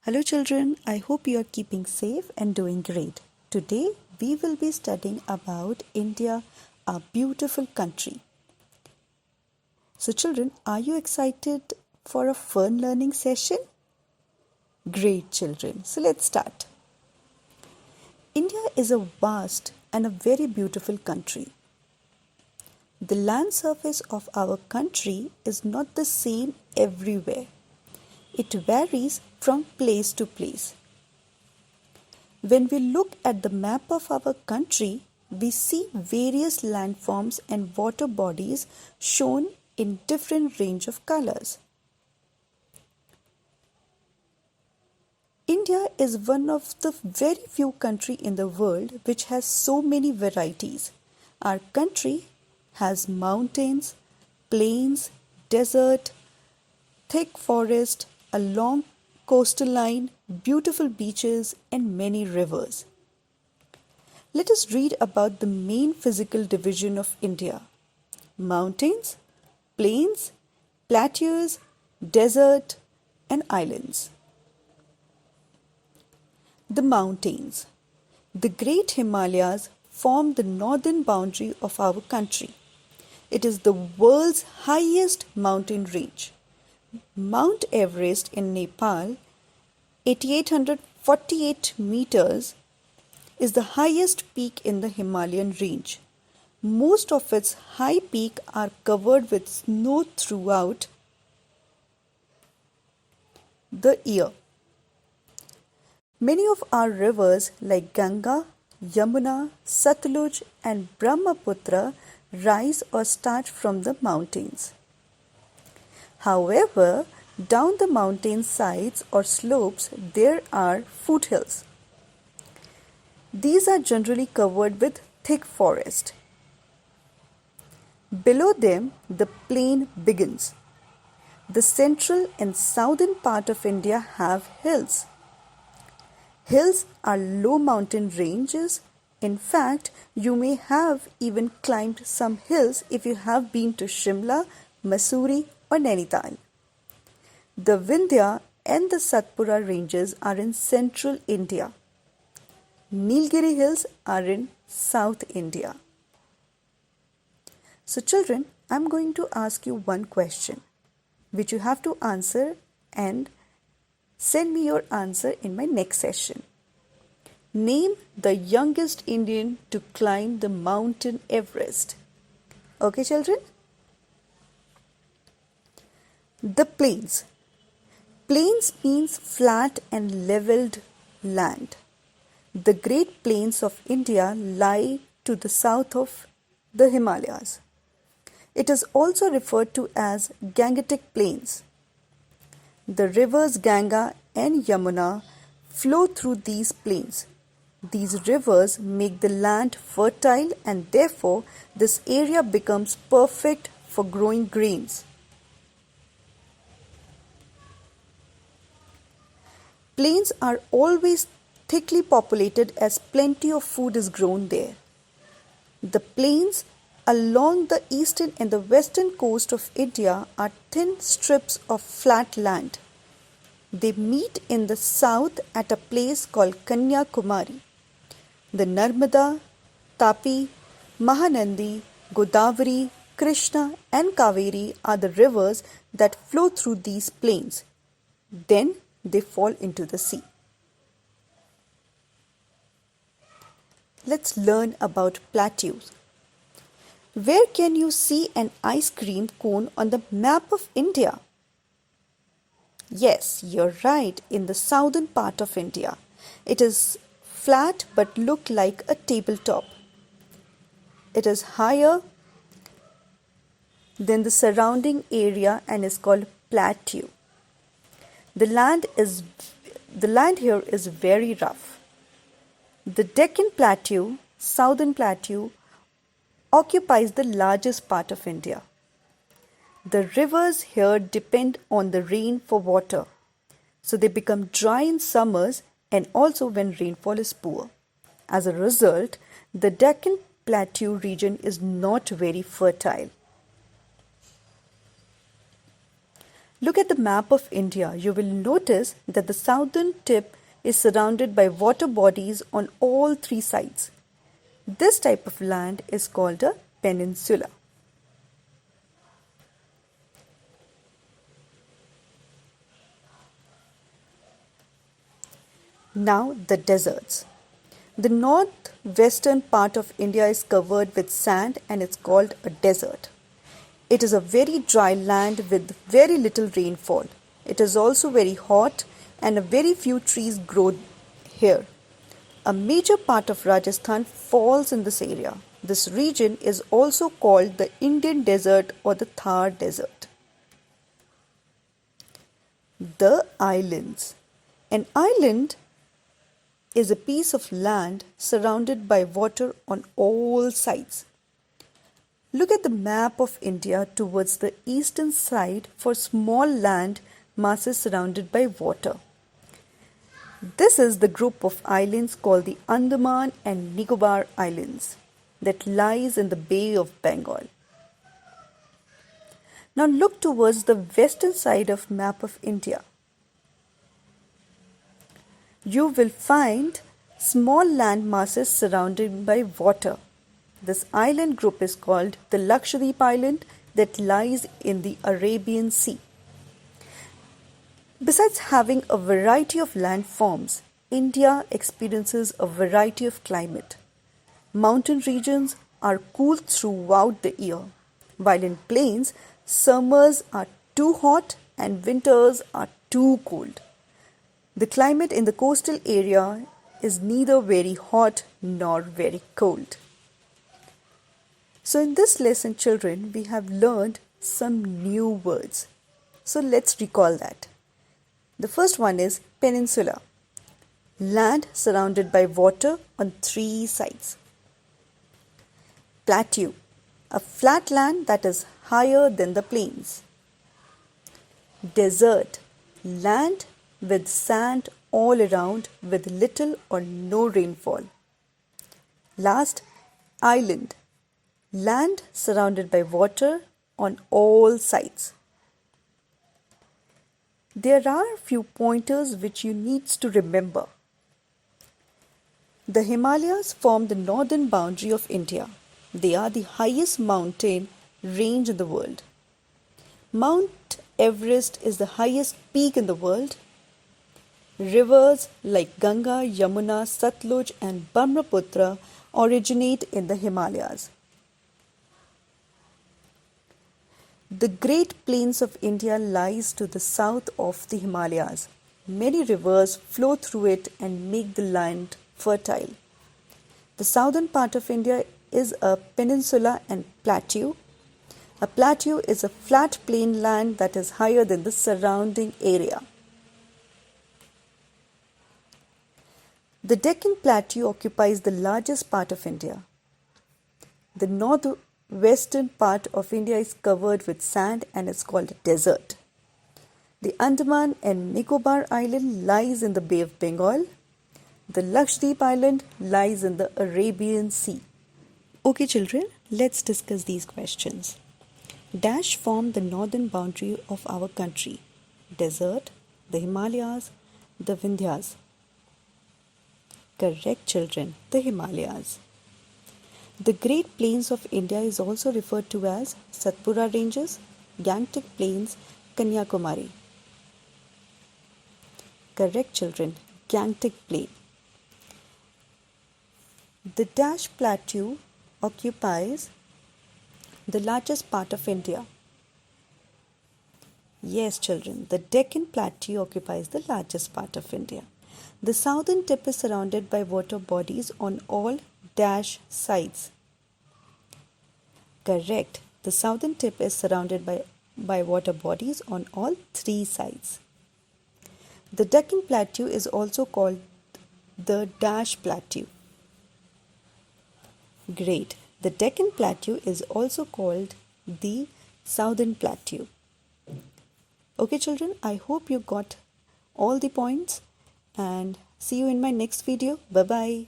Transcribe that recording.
Hello children, I hope you are keeping safe and doing great. Today we will be studying about India, our beautiful country. So children, are you excited for a fun learning session? Great children, so let's start. India is a vast and a very beautiful country. The land surface of our country is not the same everywhere. It varies from place to place. When we look at the map of our country, we see various landforms and water bodies shown in different range of colors. India is one of the very few countries in the world which has so many varieties. Our country has mountains, plains, desert, thick forest, a long coastal line, beautiful beaches and many rivers. Let us read about the main physical division of India. Mountains, plains, plateaus, desert and islands. The mountains. The Great Himalayas form the northern boundary of our country. It is the world's highest mountain range. Mount Everest in Nepal, 8,848 meters, is the highest peak in the Himalayan range. Most of its high peaks are covered with snow throughout the year. Many of our rivers like Ganga, Yamuna, Satluj and Brahmaputra rise or start from the mountains. However, down the mountain sides or slopes there are foothills. These are generally covered with thick forest. Below them, the plain begins. The central and southern part of India have hills. Hills are low mountain ranges. In fact, you may have even climbed some hills if you have been to Shimla, Mussoorie or Nainital. The Vindhya and the Satpura ranges are in central India. Nilgiri hills are in South India. So children, I am going to ask you one question which you have to answer and send me your answer in my next session. Name the youngest Indian to climb the mountain Everest. Okay children? The plains. Plains means flat and leveled land. The Great Plains of India lie to the south of the Himalayas. It is also referred to as Gangetic Plains. The rivers Ganga and Yamuna flow through these plains. These rivers make the land fertile and therefore this area becomes perfect for growing grains. Plains are always thickly populated as plenty of food is grown there. The plains along the eastern and the western coast of India are thin strips of flat land. They meet in the south at a place called Kanyakumari. The Narmada, Tapi, Mahanandi, Godavari, Krishna and Kaveri are the rivers that flow through these plains. Then they fall into the sea. Let's learn about plateaus. Where can you see an ice cream cone on the map of India? Yes, you're right, in the southern part of India. It is flat but look like a tabletop. It is higher than the surrounding area and is called plateau. The land here is very rough. The Deccan Plateau, Southern Plateau, occupies the largest part of India. The rivers here depend on the rain for water, so they become dry in summers and also when rainfall is poor. As a result, the Deccan Plateau region is not very fertile. Look at the map of India. You will notice that the southern tip is surrounded by water bodies on all three sides. This type of land is called a peninsula. Now the deserts. The northwestern part of India is covered with sand and it's called a desert. It is a very dry land with very little rainfall. It is also very hot and very few trees grow here. A major part of Rajasthan falls in this area. This region is also called the Indian desert or the Thar desert. The islands. An island is a piece of land surrounded by water on all sides. Look at the map of India towards the eastern side for small land masses surrounded by water. This is the group of islands called the Andaman and Nicobar Islands that lies in the Bay of Bengal. Now look towards the western side of map of India. You will find small land masses surrounded by water. This island group is called the Lakshadweep Island that lies in the Arabian Sea. Besides having a variety of landforms, India experiences a variety of climate. Mountain regions are cool throughout the year, while in plains, summers are too hot and winters are too cold. The climate in the coastal area is neither very hot nor very cold. So in this lesson, children, we have learned some new words. So let's recall that. The first one is peninsula. Land surrounded by water on three sides. Plateau. A flat land that is higher than the plains. Desert. Land with sand all around with little or no rainfall. Last, island. Land surrounded by water on all sides. There are a few pointers which you need to remember. The Himalayas form the northern boundary of India. They are the highest mountain range in the world. Mount Everest is the highest peak in the world. Rivers like Ganga, Yamuna, Satluj and Brahmaputra originate in the Himalayas. The Great Plains of India lies to the south of the Himalayas. Many rivers flow through it and make the land fertile. The southern part of India is a peninsula and plateau. A plateau is a flat plain land that is higher than the surrounding area. The Deccan Plateau occupies the largest part of India. The northwestern part of India is covered with sand and is called a desert. The Andaman and Nicobar Island lies in the Bay of Bengal. The Lakshadweep Island lies in the Arabian Sea. Okay children, let's discuss these questions. Dash form the northern boundary of our country. Desert, the Himalayas, the Vindhyas. Correct children, the Himalayas. The Great Plains of India is also referred to as Satpura Ranges, Gangtok Plains, Kanyakumari. Correct children, Gangtok Plain. The Dash Plateau occupies the largest part of India. Yes children, the Deccan Plateau occupies the largest part of India. The southern tip is surrounded by water bodies on all dash sides. Correct. The southern tip is surrounded by water bodies on all three sides. The Deccan Plateau is also called the Dash Plateau. Great. The Deccan Plateau is also called the Southern Plateau. Okay children, I hope you got all the points and see you in my next video. Bye bye.